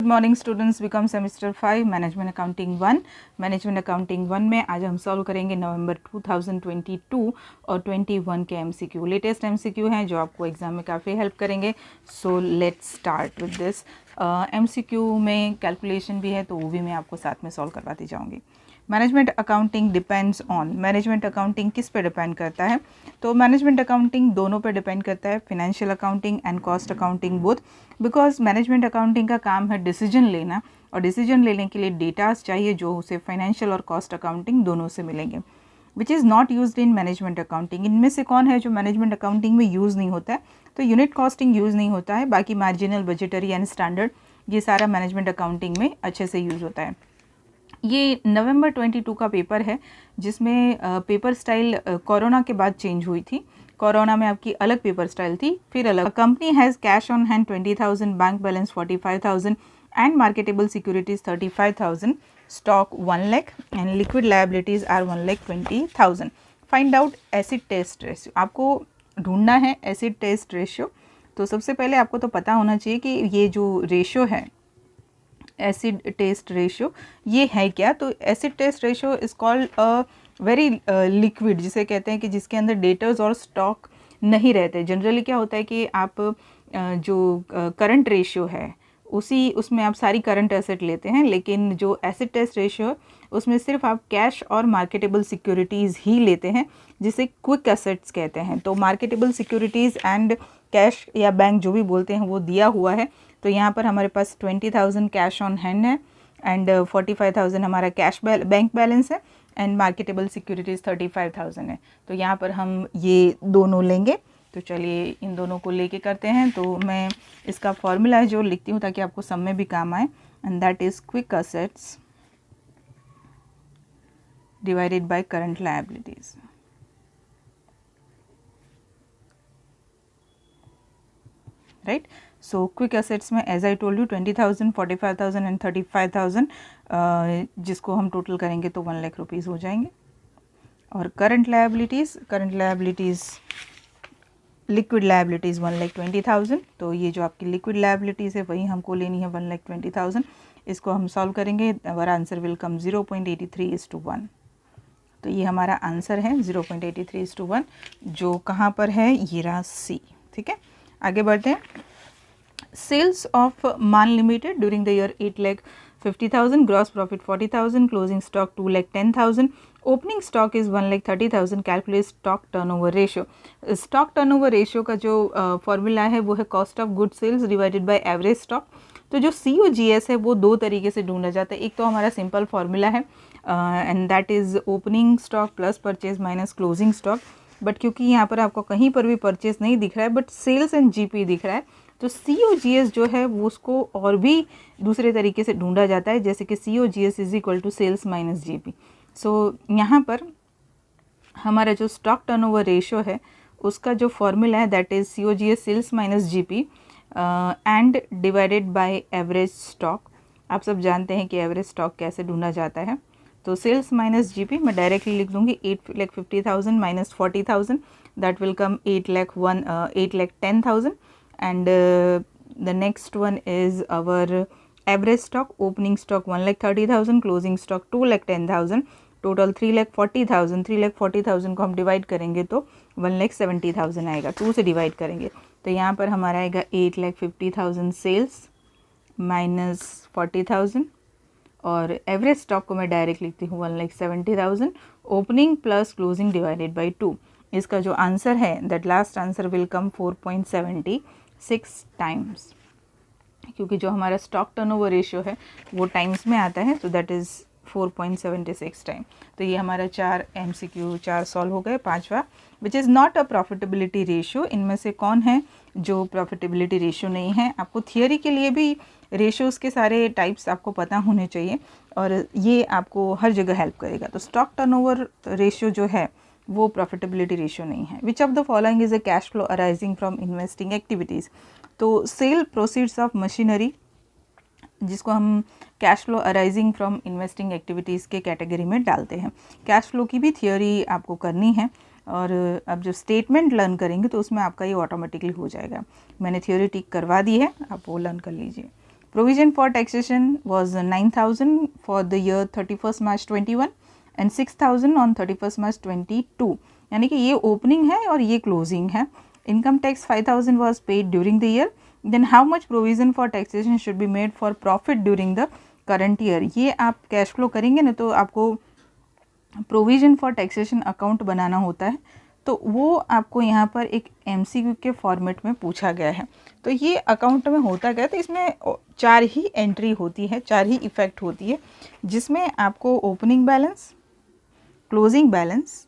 Good morning students, become semester 5 management accounting 1। Management accounting 1 में आज हम सॉल्व करेंगे नवंबर 2022 और 21 के एमसीक्यू। लेटेस्ट एमसीक्यू हैं जो आपको एग्जाम में काफ़ी हेल्प करेंगे। So let's start with this. MCQ में कैलकुलेशन भी है तो वो भी मैं आपको साथ में सॉल्व करवाती जाऊँगी। Management accounting depends on, management accounting किस पे डिपेंड करता है? तो मैनेजमेंट अकाउंटिंग दोनों पे डिपेंड करता है, financial accounting and cost accounting both. Because management accounting का काम है डिसीजन लेना, और डिसीजन लेने के लिए डेटास चाहिए जो उसे फाइनेंशियल और कॉस्ट अकाउंटिंग दोनों से मिलेंगे, which is not used in management accounting. इनमें से कौन है जो मैनेजमेंट अकाउंटिंग में यूज़ नहीं होता है? तो यूनिट कॉस्टिंग यूज़ नहीं होता है, बाकी मार्जिनल, बजटरी एंड स्टैंडर्ड ये सारा मैनेजमेंट अकाउंटिंग में अच्छे से यूज़ होता है। ये नवंबर 22 का पेपर है जिसमें पेपर स्टाइल कोरोना के बाद चेंज हुई थी। कोरोना में आपकी अलग पेपर स्टाइल थी, फिर अलग। Company has cash on hand 20,000, bank balance 45,000 and marketable securities 35,000, stock 1 lakh and liquid liabilities are 1,20,000। Find out acid test ratio. आपको ढूंढना है एसिड टेस्ट रेशियो। तो सबसे पहले आपको तो पता होना चाहिए कि ये जो रेशियो है एसिड टेस्ट रेशियो ये है क्या। तो acid test ratio is called a very liquid, जिसे कहते हैं कि जिसके अंदर डेटर्स और स्टॉक नहीं रहते। जनरली क्या होता है कि आप जो करंट रेशियो है उसमें आप सारी करंट एसेट लेते हैं, लेकिन जो एसिड टेस्ट रेशियो है उसमें सिर्फ आप कैश और मार्केटेबल सिक्योरिटीज़ ही लेते हैं, जिसे क्विक एसेट्स कहते हैं। तो मार्केटेबल सिक्योरिटीज़ एंड कैश या बैंक जो भी बोलते हैं वो दिया हुआ है। तो यहाँ पर हमारे पास 20,000 कैश ऑन हैंड है एंड 45,000 हमारा कैश बैंक बैलेंस है एंड मार्केटेबल सिक्योरिटीज़ 35,000 है। तो यहाँ पर हम ये दोनों लेंगे। तो चलिए इन दोनों को लेके करते हैं। तो मैं इसका फॉर्मूला है जो लिखती हूँ ताकि आपको सब में भी काम आए, and that is quick assets divided by current liabilities. Right. So quick assets में as I told you 20,000, 45,000 and 35,000, जिसको हम टोटल करेंगे तो 1 लाख रुपीज़ हो जाएंगे। और करंट लायबिलिटीज़ लिक्विड लायबिलिटीज़ 1,20,000। तो ये जो आपकी लिक्विड लायबिलिटीज़ है वही हमको लेनी है 1,20,000। इसको हम सॉल्व करेंगे, हमारा आंसर विल कम 0.83:1। तो ये हमारा आंसर है 0.83:1, जो कहाँ पर है, ये रहा सी। ठीक है, आगे बढ़ते हैं। Sales of Maan limited during the year 8,50,000, gross profit 40,000, closing stock 2,10,000, opening stock is 1,30,000। Calculate stock turnover ratio. Stock turnover ratio का जो फॉर्मूला है वो है cost of good sales divided by average stock. तो जो COGS है वो दो तरीके से ढूंढा जाता है। एक तो हमारा सिंपल फॉर्मूला है and that is opening stock plus purchase minus closing stock. But क्योंकि यहाँ पर आपको कहीं पर भी परचेज नहीं दिख रहा है बट सेल्स एंड GP दिख रहा है, तो COGS जो है वो उसको और भी दूसरे तरीके से ढूंढा जाता है, जैसे कि COGS is equal to sales minus GP। So यहाँ पर हमारा जो स्टॉक टर्नओवर रेशियो है उसका जो फॉर्मूला है that is COGS sales minus GP and divided by average stock. आप सब जानते हैं कि एवरेज स्टॉक कैसे ढूंढा जाता है। तो सेल्स माइनस GP मैं डायरेक्टली लिख दूंगी 8,50,000 minus 40,000, that will come 8,10,000 and the next one is our average stock. Opening stock 1,30,000, closing stock 2,10,000, total 3,40,000। 3,40,000 को हम डिवाइड करेंगे तो 1,70,000 आएगा, 2 से डिवाइड करेंगे तो यहाँ पर हमारा आएगा 8,50,000 सेल्स माइनस 40,000, और एवरेज स्टॉक को मैं डायरेक्ट लिखती हूँ 1,70,000, opening plus closing divided by 2। इसका जो आंसर है that last answer will come 4.76 times, क्योंकि जो हमारा स्टॉक टर्नओवर रेशियो है वो टाइम्स में आता है, तो दैट इज़ 4.76 टाइम। तो ये हमारा 4 MCQ 4 सॉल्व हो गए। पांचवा, which is not a profitability ratio. इनमें से कौन है जो प्रॉफिटेबिलिटी रेशियो नहीं है? आपको थियोरी के लिए भी रेशियोज़ के सारे टाइप्स आपको पता होने चाहिए और ये आपको हर जगह हेल्प करेगा। तो स्टॉक टर्नओवर रेशियो जो है वो प्रॉफिटेबिलिटी रेशियो नहीं है। विच of the following is a cash flow arising from investing activities. तो सेल प्रोसीड्स ऑफ मशीनरी, जिसको हम cash flow arising from investing activities के कैटेगरी में डालते हैं। कैश फ्लो की भी थियोरी आपको करनी है, और अब जो स्टेटमेंट लर्न करेंगे तो उसमें आपका ये ऑटोमेटिकली हो जाएगा। मैंने थियोरी टिक करवा दी है, आप वो लर्न कर लीजिए। Provision for taxation was 9,000 for the year 31 March 21 and 6,000 on 31 मार्च 22, यानी कि ये ओपनिंग है और ये क्लोजिंग है. Income tax 5,000 was paid during the year. Then how much provision for taxation should be made for profit during the current year. ये आप cash flow करेंगे ना तो आपको प्रोविजन फॉर टैक्सेशन अकाउंट बनाना होता है, तो वो आपको यहाँ पर एक MCQ के फॉर्मेट में पूछा गया है. तो ये अकाउंट में होता गया, तो इसमें 4 ही एंट्री होती है, 4 ही इफ़ेक्ट होती है, जिसमें आपको opening balance, closing balance,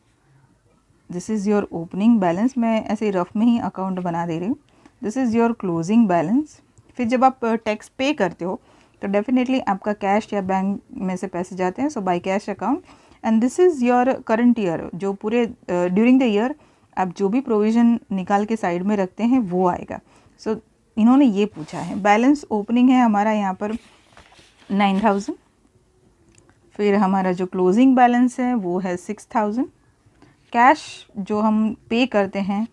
this is your opening balance, मैं ऐसे रफ में ही अकाउंट बना दे रही हूँ, this is your closing balance. फिर जब आप टैक्स पे करते हो तो डेफिनेटली आपका कैश या बैंक में से पैसे जाते हैं, so by cash account. And this is your current year, जो पूरे ड्यूरिंग द ईयर आप जो भी प्रोविज़न निकाल के साइड में रखते हैं वो आएगा. सो इन्होंने ये पूछा है. बैलेंस ओपनिंग है हमारा यहाँ पर 9,000, फिर हमारा जो क्लोजिंग बैलेंस है वो है 6,000. कैश जो हम पे करते हैं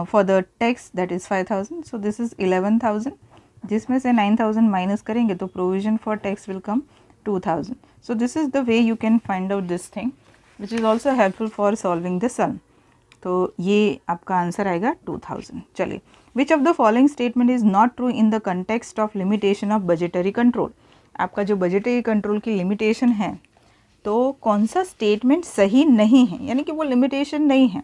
for the tax that is 5,000, so this is 11,000, जिसमें से 9,000 माइनस करेंगे तो provision for tax will come 2,000. So this is the way you can find out this thing, which is also helpful for solving the sum. तो ये आपका answer आएगा 2,000. चलिए, which of the following statement is not true in the context of limitation of budgetary control. आपका जो budgetary control की limitation है, तो कौन सा statement सही नहीं है, यानी कि वो limitation नहीं है.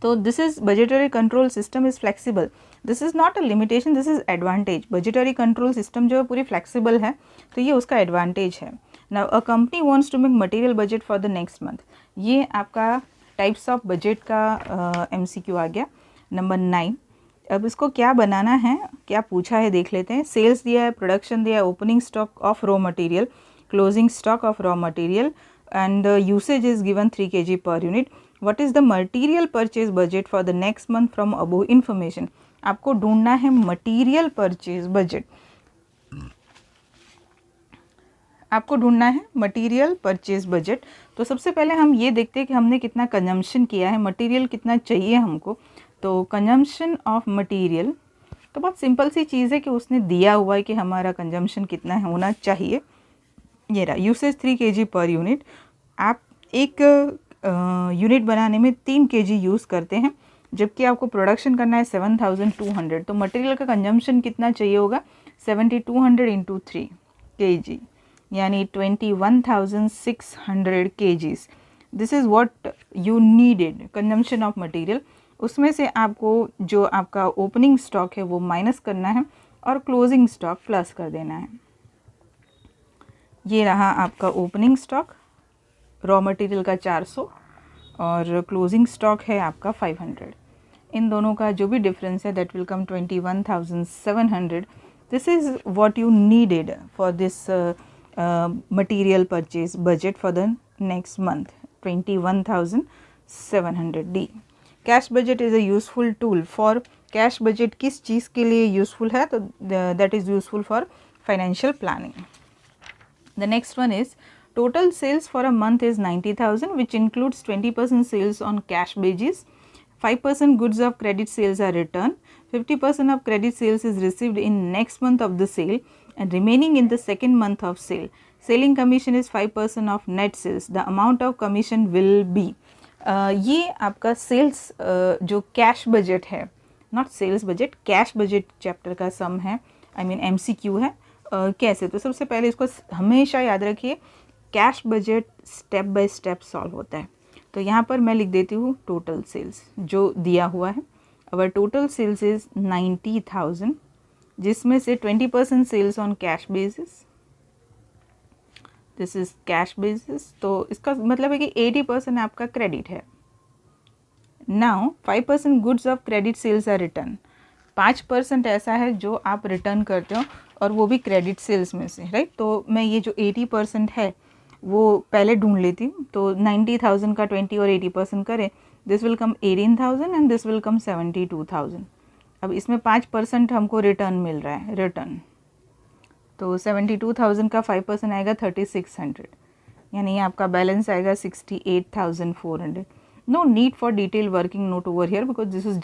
तो this is budgetary control system is flexible. This is not a limitation, this is advantage. Budgetary control system जो है पूरी फ्लेक्सिबल है, तो ये उसका एडवांटेज है. Now a company wants to make material budget for the next month. ये आपका टाइप्स ऑफ बजट का MCQ आ गया. नंबर 9. अब इसको क्या बनाना है, क्या पूछा है देख लेते हैं. सेल्स दिया है, प्रोडक्शन दिया है, opening stock of raw material, closing stock of raw material, and usage is given 3 kg per unit. What is the material purchase budget for the next month from above information? आपको ढूंढना है material purchase budget. आपको ढूंढना है material purchase budget. तो सबसे पहले हम ये देखते हैं कि हमने कितना कंजम्पशन किया है, मटीरियल कितना चाहिए हमको. तो कंजम्पशन ऑफ मटीरियल, तो बहुत सिंपल सी चीज़ है कि उसने दिया हुआ है कि हमारा कंजम्पशन कितना होना चाहिए. ये रहा यूसेज 3 kg पर यूनिट. आप एक यूनिट बनाने में 3 kg यूज़ करते हैं, जबकि आपको प्रोडक्शन करना है 7,200. तो मटेरियल का कंजम्पशन कितना चाहिए होगा, 7,200 इंटू 3 kg, यानी 21,600 kgs. This is what you needed consumption of material. उसमें से आपको जो आपका ओपनिंग स्टॉक है वो माइनस करना है और क्लोजिंग स्टॉक प्लस कर देना है. ये रहा आपका ओपनिंग स्टॉक, रॉ मटेरियल का 400 और क्लोजिंग स्टॉक है आपका 500. इन दोनों का जो भी डिफरेंस है that will come 21,700. This is what you needed for this material purchase budget for the next month, 21,700. D. Cash budget is a useful tool for. Cash budget किस चीज़ के लिए यूज़फुल है, तो that is useful for financial planning. The next one is total sales for a month is 90,000, which includes 20% sales on cash basis, 5% goods of credit sales are returned, 50% of credit sales is received in next month of the sale and remaining in the second month of sale. Selling commission is 5% of net sales. The amount of commission will be. ये आपका sales जो cash budget है, not sales budget, cash budget chapter का सम है, I mean MCQ है. कैसे, तो सबसे पहले इसको हमेशा याद रखिए, cash budget step by step solve होता है. तो यहाँ पर मैं लिख देती हूँ टोटल सेल्स जो दिया हुआ है. अवर टोटल सेल्स इज़ 90,000, जिसमें से 20% sales on cash basis, this is cash basis. तो इसका मतलब है कि 80% आपका क्रेडिट है. Now 5% goods of credit sales are return. 5% ऐसा है जो आप रिटर्न करते हो और वो भी क्रेडिट सेल्स में से, राइट. तो मैं ये जो 80% है वो पहले ढूंढ लेती हूँ. तो 90,000 का 20 और 80% करें, this will come 18,000 and this will come 72,000. अब इसमें 5% हमको रिटर्न मिल रहा है, रिटर्न. तो 72,000 का 5% आएगा 3,600, यानी आपका बैलेंस आएगा 68,400. No need for detail working note over here because this is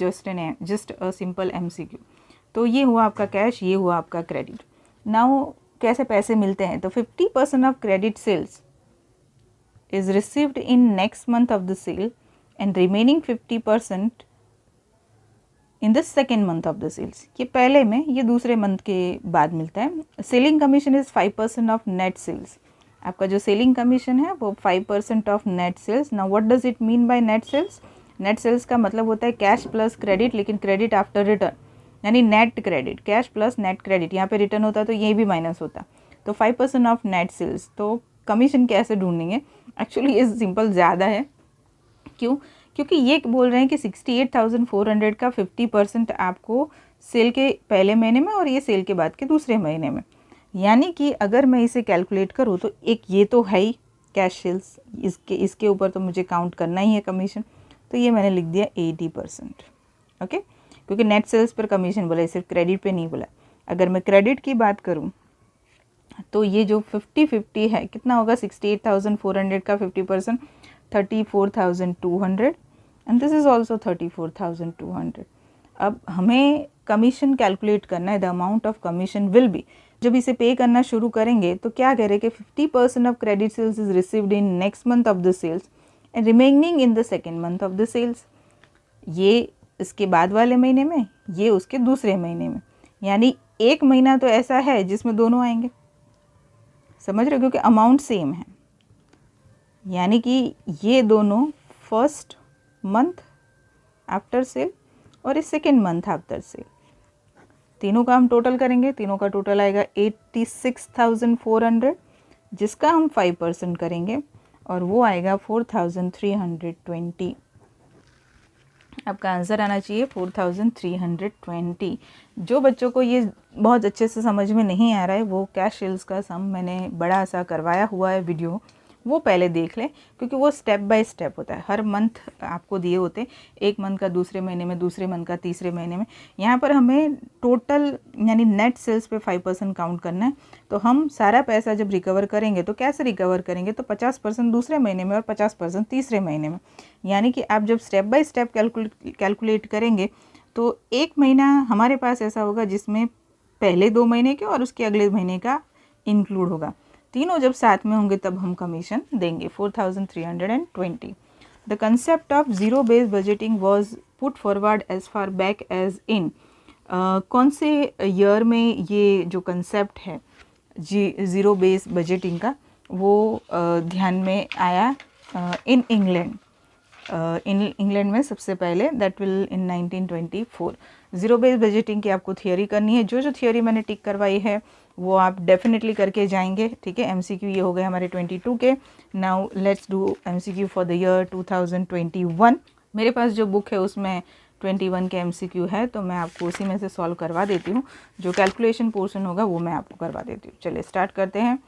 just a simple MCQ. तो ये हुआ आपका कैश, ये हुआ आपका क्रेडिट. नाउ कैसे पैसे मिलते हैं, तो 50% of credit sales is received in next month of the sale and remaining 50% in the second month of the sales. ये पहले में, ये दूसरे मंथ के बाद मिलता है। Selling commission is 5% of net sales. आपका जो सेलिंग कमीशन है वो 5% of net sales. Now what does it mean by net sales? Net sales का मतलब होता है कैश प्लस क्रेडिट, लेकिन क्रेडिट आफ्टर रिटर्न, यानी net credit, cash plus net credit. यहाँ पे रिटर्न होता तो ये भी माइनस होता, तो 5% ऑफ नेट सेल्स। तो कमीशन कैसे ढूंढेंगे? एक्चुअली ये सिंपल ज़्यादा है। क्यों? क्योंकि ये बोल रहे हैं कि 68,400 का 50% आपको सेल के पहले महीने में और ये सेल के बाद के दूसरे महीने में। यानी कि अगर मैं इसे कैलकुलेट करूँ तो एक ये तो है ही कैश सेल्स, इसके ऊपर तो मुझे काउंट करना ही है कमीशन, तो ये मैंने लिख दिया 80%। ओके, क्योंकि नेट सेल्स पर कमीशन बोला, सिर्फ क्रेडिट पे नहीं बोला। अगर मैं क्रेडिट की बात करूँ तो ये जो 50-50 है कितना होगा? 68,400 का 50% 34,200 एंड दिस इज़ ऑल्सो 34,200। अब हमें कमीशन कैलकुलेट करना है, the amount of commission will be. जब इसे पे करना शुरू करेंगे तो क्या कह रहे हैं कि 50% of credit sales is received in next month of the sales and remaining in the second month of the sales. ये इसके बाद वाले महीने में, ये उसके दूसरे महीने में, यानी एक महीना तो ऐसा है जिसमें दोनों आएंगे। समझ रहे हो? क्योंकि अमाउंट सेम है, यानी कि ये दोनों फर्स्ट मंथ आफ्टर सेल और इस सेकेंड मंथ आफ्टर सेल, तीनों का हम टोटल करेंगे। तीनों का टोटल आएगा 86,400, जिसका हम 5% करेंगे और वो आएगा 4,320। आपका आंसर आना चाहिए 4,320। जो बच्चों को ये बहुत अच्छे से समझ में नहीं आ रहा है, वो कैश सेल्स का सम मैंने बड़ा सा करवाया हुआ है वीडियो, वो पहले देख लें, क्योंकि वो स्टेप बाय स्टेप होता है। हर मंथ आपको दिए होते, एक मंथ का दूसरे महीने में, दूसरे मंथ का तीसरे महीने में। यहाँ पर हमें टोटल यानी नेट सेल्स पे 5% काउंट करना है। तो हम सारा पैसा जब रिकवर करेंगे तो कैसे रिकवर करेंगे? तो 50% दूसरे महीने में और 50% तीसरे महीने में। यानी कि आप जब स्टेप बाय स्टेप कैलकुलेट करेंगे तो एक महीना हमारे पास ऐसा होगा जिसमें पहले 2 महीने के और उसके अगले महीने का इंक्लूड होगा। तीनों जब साथ में होंगे तब हम कमीशन देंगे 4,320। The concept of zero based budgeting was put forward as far back as in. कौन से ईयर में ये जो कंसेप्ट है ज़ीरो बेस्ड बजटिंग का, वो ध्यान में आया? In England. इंग्लैंड में सबसे पहले, that will in 1924। Zero based budgeting की आपको थियोरी करनी है। जो थियोरी मैंने टिक करवाई है वो आप डेफिनेटली करके जाएंगे, ठीक है। एमसीक्यू ये हो गए हमारे 22 के। Now let's do MCQ for the year 2021। मेरे पास जो बुक है उसमें 21 के एमसीक्यू है, तो मैं आपको उसी में से सॉल्व करवा देती हूँ। जो कैलकुलेशन पोर्शन होगा वो मैं आपको करवा देती हूँ। चलिए स्टार्ट करते हैं।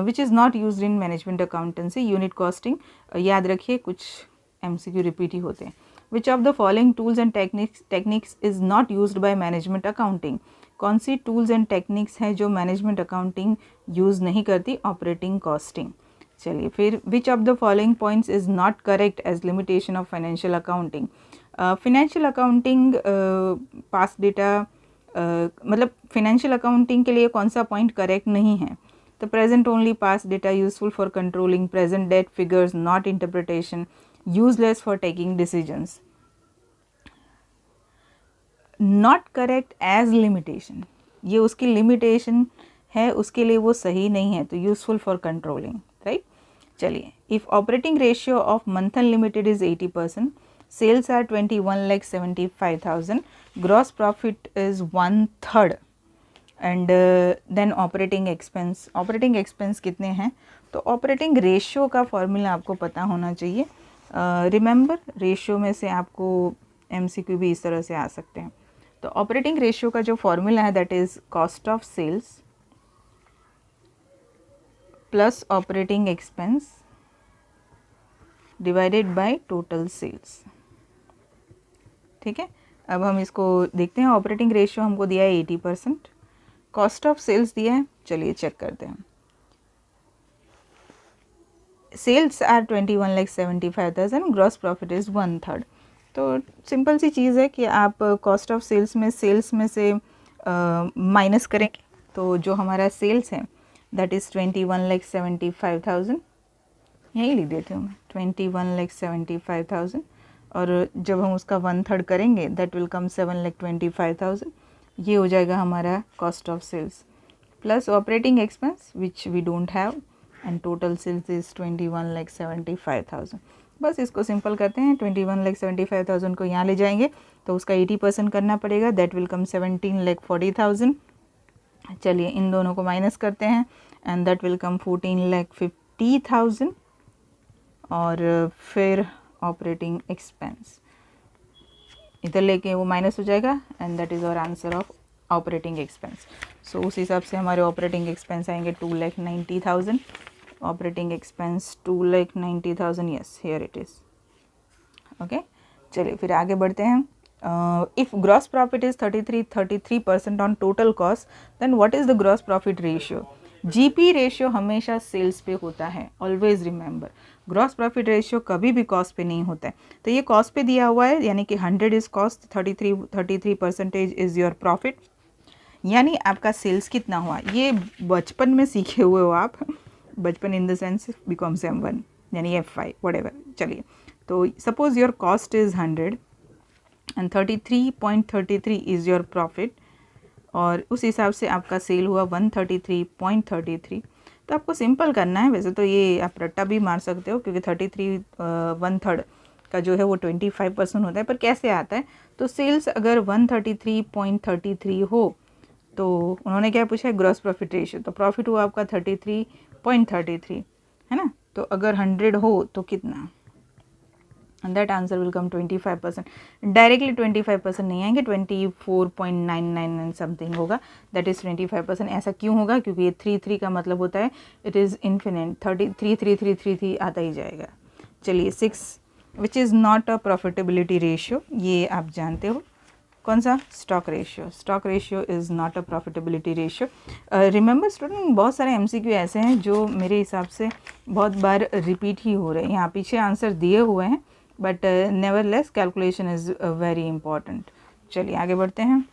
Which is not used in management accountancy, unit costing. याद रखिए कुछ एमसीक्यू रिपीट ही होते हैं। Which of the following tools and techniques is not used by management accounting. कौन सी टूल्स एंड टेक्निक्स हैं जो मैनेजमेंट अकाउंटिंग यूज़ नहीं करती? Operating costing. चलिए फिर, which of the following points is not correct as limitation of financial accounting. Financial accounting past data, मतलब फिनेंशियल अकाउंटिंग के लिए कौन सा पॉइंट करेक्ट नहीं है? तो present only past data useful for controlling present date figures, not interpretation, useless for taking decisions. Not correct as limitation, ये उसकी लिमिटेशन है, उसके लिए वो सही नहीं है, तो यूजफुल फॉर कंट्रोलिंग, राइट। चलिए, if operating ratio of Manthan limited is 80%, sales are 21,75,000, gross profit is 1/3 and then operating expense कितने हैं? तो ऑपरेटिंग रेशियो का फॉर्मूला आपको पता होना चाहिए। रिमेंबर, रेशियो में से आपको एमसीक्यू भी इस तरह से आ सकते हैं। तो ऑपरेटिंग रेशियो का जो फॉर्मूला है that is cost of sales plus operating expense divided by total sales, ठीक है। अब हम इसको देखते हैं। ऑपरेटिंग रेशियो हमको दिया है 80%, कॉस्ट ऑफ सेल्स दिया है। चलिए चेक करते हैं। Sales are 21,75,000, gross profit is 1/3। तो सिंपल सी चीज़ है कि आप कॉस्ट ऑफ सेल्स में से माइनस करेंगे तो जो हमारा सेल्स है दैट इज़ 21,75,000, यही लिख देती हूँ मैं 21,75,000, और जब हम उसका 1/3 करेंगे दैट विल कम 7,25,000। ये हो जाएगा हमारा cost of sales plus operating expense which we don't have, and total sales is 21,75,000। बस इसको सिंपल करते हैं, 21,75,000 को यहाँ ले जाएंगे तो उसका 80% करना पड़ेगा, दैट विल कम 17,40,000। चलिए इन दोनों को माइनस करते हैं एंड दैट विल कम 14,50,000, और फिर ऑपरेटिंग एक्सपेंस इधर लेके वो माइनस हो जाएगा and that is our answer of operating expense. So उस हिसाब से हमारे ऑपरेटिंग एक्सपेंस आएंगे 2,90,000, operating expense 2,90,000, yes here it is. Okay, चलिए फिर आगे बढ़ते हैं। If gross profit is 33% on total cost, then what is the gross profit ratio? GP ratio हमेशा सेल्स पे होता है, always remember. Gross profit ratio कभी भी कॉस्ट पे नहीं होता है। तो ये कॉस्ट पे दिया हुआ है, यानी कि 100 is cost, 33% is your profit, यानी आपका सेल्स कितना हुआ। ये बचपन में सीखे हुए हो आप, बचपन in the sense BCom sem 1 यानी F5 व्हाटएवर। चलिए, तो suppose your cost is 100 and 33.33 is your profit, और उस हिसाब से आपका सेल हुआ 133.33। तो आपको सिंपल करना है, वैसे तो ये आप रट्टा भी मार सकते हो क्योंकि 33 1/3 का जो है वो 25% होता है, पर कैसे आता है? तो सेल्स अगर 133.33 हो तो उन्होंने क्या पूछा है? Gross profit ratio. तो प्रॉफिट हुआ आपका 33.33, है ना? तो अगर 100 हो तो कितना? And that answer will come 25%। Directly 25% नहीं आएंगे, 24.99 समथिंग होगा, दैट इज़ 25%। ऐसा क्यों होगा? क्योंकि ये 3 का मतलब होता है इट इज़ इन्फिनिट, 33 आता ही जाएगा। चलिए 6 which is not a profitability ratio, ये आप जानते हो कौन सा? Stock ratio. Stock ratio is not a profitability ratio. Remember student, बहुत सारे MCQ ऐसे हैं जो मेरे हिसाब से बहुत बार रिपीट ही हो रहे हैं। यहाँ पीछे आंसर दिए हुए हैं but nevertheless calculation is very important. चलिए आगे बढ़ते हैं।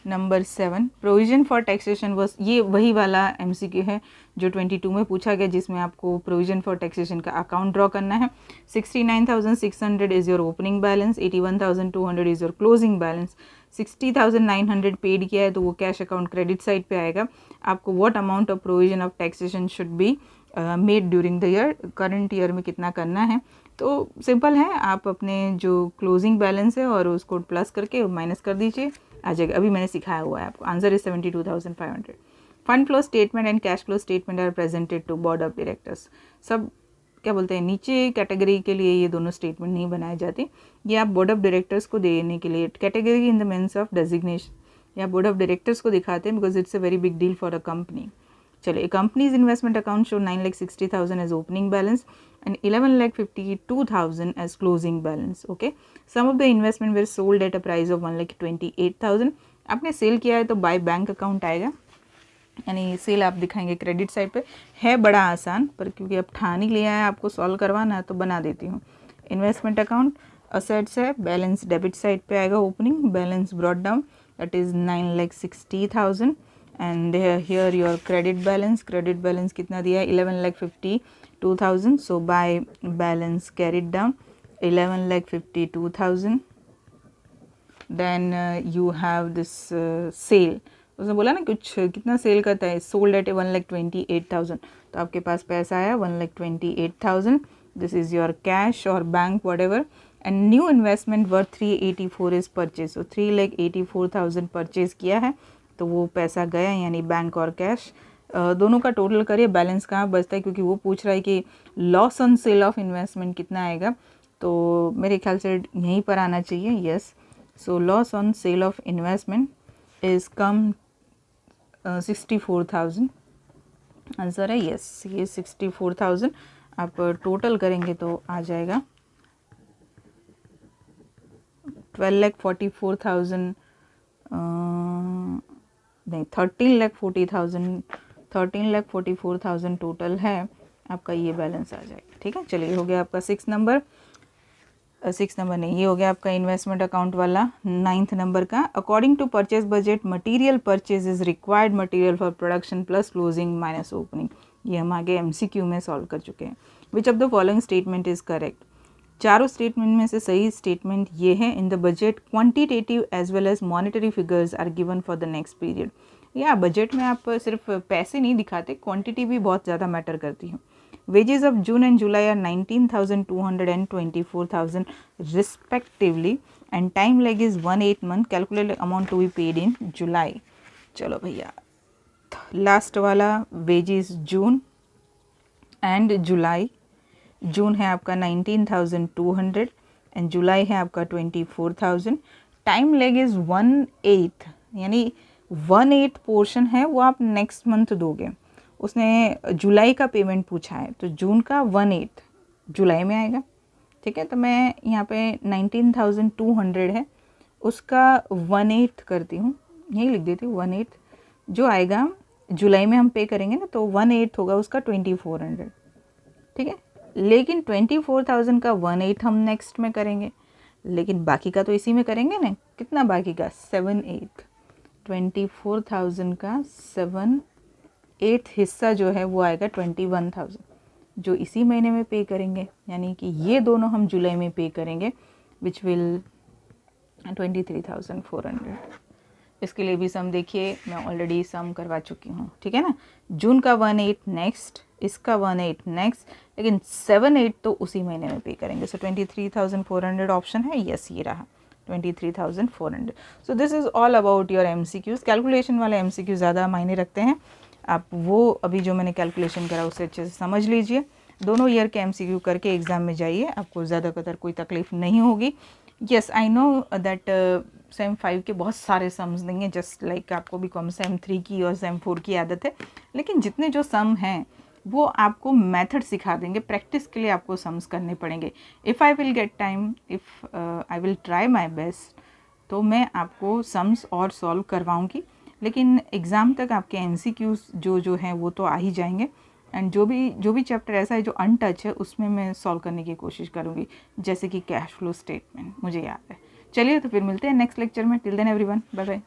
Number 7, provision for taxation was, ये वही वाला MCQ है जो 22 में पूछा गया, जिसमें आपको प्रोविजन फॉर टैक्सेशन का अकाउंट ड्रॉ करना है। 69,600 is your opening balance, 81,200 is your closing balance, 60,900 paid किया है तो वो कैश अकाउंट क्रेडिट साइड पे आएगा। आपको what amount of provision of taxation should be made during the year, current year में कितना करना है? तो सिंपल है, आप अपने जो क्लोजिंग बैलेंस है और उसको प्लस करके माइनस कर दीजिए, आ जाएगा। अभी मैंने सिखाया हुआ है आपको। Answer is 72,500। Fund flow statement and cash flow statement are presented to board of directors. सब क्या बोलते हैं, नीचे कैटेगरी के लिए ये दोनों स्टेटमेंट नहीं बनाए जाते, ये आप बोर्ड ऑफ डायरेक्टर्स को देने के लिए, category in the means of designation, या बोर्ड ऑफ डायरेक्टर्स को दिखाते हैं because it's a very big deal for a company. चलिए, companies investment account show 9,60,000 as opening balance and 11,52,000 as closing balance. Okay, some of the investment were sold at a price of 1,28,000. आपने cell किया है तो by bank account आएगा, यानी cell आप दिखाएंगे credit side पे। है बड़ा आसान, पर क्योंकि अब ठान ही लिया है आपको सॉल्व करवाना है तो बना देती हूँ। इन्वेस्टमेंट अकाउंट असेट्स है, बैलेंस डेबिट साइड पे आएगा, opening balance brought down that is 9,60,000 and here your credit balance कितना दिया है? 11,52,000. So by balance carried down 11,52,000. Then you have this sale. उसने बोला ना कुछ कितना सेल करता है, सोल्ड एट 1,28,000, तो आपके पास पैसा आया 1,28,000. दिस इज़ योर कैश और bank what and new investment worth 384 is purchase. So 3,84,000 purchase किया है तो वो पैसा गया, यानी बैंक और कैश दोनों का टोटल करिए, बैलेंस कहाँ बचता है, क्योंकि वो पूछ रहा है कि loss on sale of investment कितना आएगा, तो मेरे ख्याल से यहीं पर आना चाहिए। Yes, so loss on sale of investment is come 64,000। Answer है यस, ये 64,000 आप टोटल करेंगे तो आ जाएगा 12,44,000 नहीं 13,44,000 टोटल है आपका, ये बैलेंस आ जाएगा। ठीक है, चलिए हो गया आपका 6 नंबर। 6 नंबर नहीं, ये हो गया आपका इन्वेस्टमेंट अकाउंट वाला 9th नंबर का। According to purchase budget material purchase is required material for production plus closing minus opening. ये हम आगे MCQ में सॉल्व कर चुके हैं। Which of the following statement is correct? चारों स्टेटमेंट में से सही स्टेटमेंट ये है, in the budget quantitative as well as monetary figures are given for the next period. या बजट में आप सिर्फ पैसे नहीं दिखाते, क्वांटिटी भी बहुत ज़्यादा मैटर करती है। Wages of June and July are 19,200 and 24,000 respectively and time lag is 1/8 month. Calculate amount to be paid in July. चलो भैया, लास्ट वाला wages जून एंड जुलाई। जून है आपका 19,200 एंड जुलाई है आपका 24,000। टाइम लेग इज़ 1/8, यानी 1/8 पोर्शन है वो आप नेक्स्ट मंथ दोगे। उसने जुलाई का पेमेंट पूछा है तो जून का 1/8 जुलाई में आएगा। ठीक है, तो मैं यहाँ पे 19,200 है, उसका 1/8 करती हूँ, यही लिख देती हूँ 1/8। जो आएगा जुलाई में हम पे करेंगे ना, तो 1/8 होगा उसका 2400। ठीक है, लेकिन 24,000 का 1/8 हम नेक्स्ट में करेंगे, लेकिन बाकी का तो इसी में करेंगे ना। कितना बाकी का? 7/8। 24,000 का 7/8 हिस्सा जो है वो आएगा 21,000, जो इसी महीने में पे करेंगे, यानी कि ये दोनों हम जुलाई में पे करेंगे, विच विल 23,400। इसके लिए भी सम देखिए, मैं ऑलरेडी सम करवा चुकी हूँ। ठीक है ना, जून का 1/8 नेक्स्ट, इसका 1/8 नेक्स्ट, लेकिन 7/8 तो उसी महीने में पे करेंगे। सो 23,400 ऑप्शन है, यस ये रहा 23,400। So this is all about your MCQs। Calculation वाले MCQ ज़्यादा मायने रखते हैं, आप वो अभी जो मैंने कैलकुलेशन करा उसे अच्छे से समझ लीजिए। दोनों ईयर के MCQ करके एग्ज़ाम में जाइए, आपको ज़्यादा कतर कोई तकलीफ़ नहीं होगी। Yes I know that same 5 के बहुत सारे सम्स देंगे, जस्ट लाइक आपको भी कम सेम 3 की और सेम 4 की आदत है, लेकिन जितने जो सम हैं वो आपको मेथड सिखा देंगे, प्रैक्टिस के लिए आपको सम्स करने पड़ेंगे। If I will get time, if I will try my best, तो मैं आपको सम्स और सॉल्व करवाऊँगी, लेकिन एग्ज़ाम तक आपके MCQs जो हैं वो तो आ ही जाएंगे। एंड जो भी चैप्टर ऐसा है जो अनटच है उसमें मैं सॉल्व करने की कोशिश करूँगी, जैसे कि कैश फ्लो स्टेटमेंट मुझे याद है। चलिए तो फिर मिलते हैं नेक्स्ट लेक्चर में। Till then everyone, bye bye.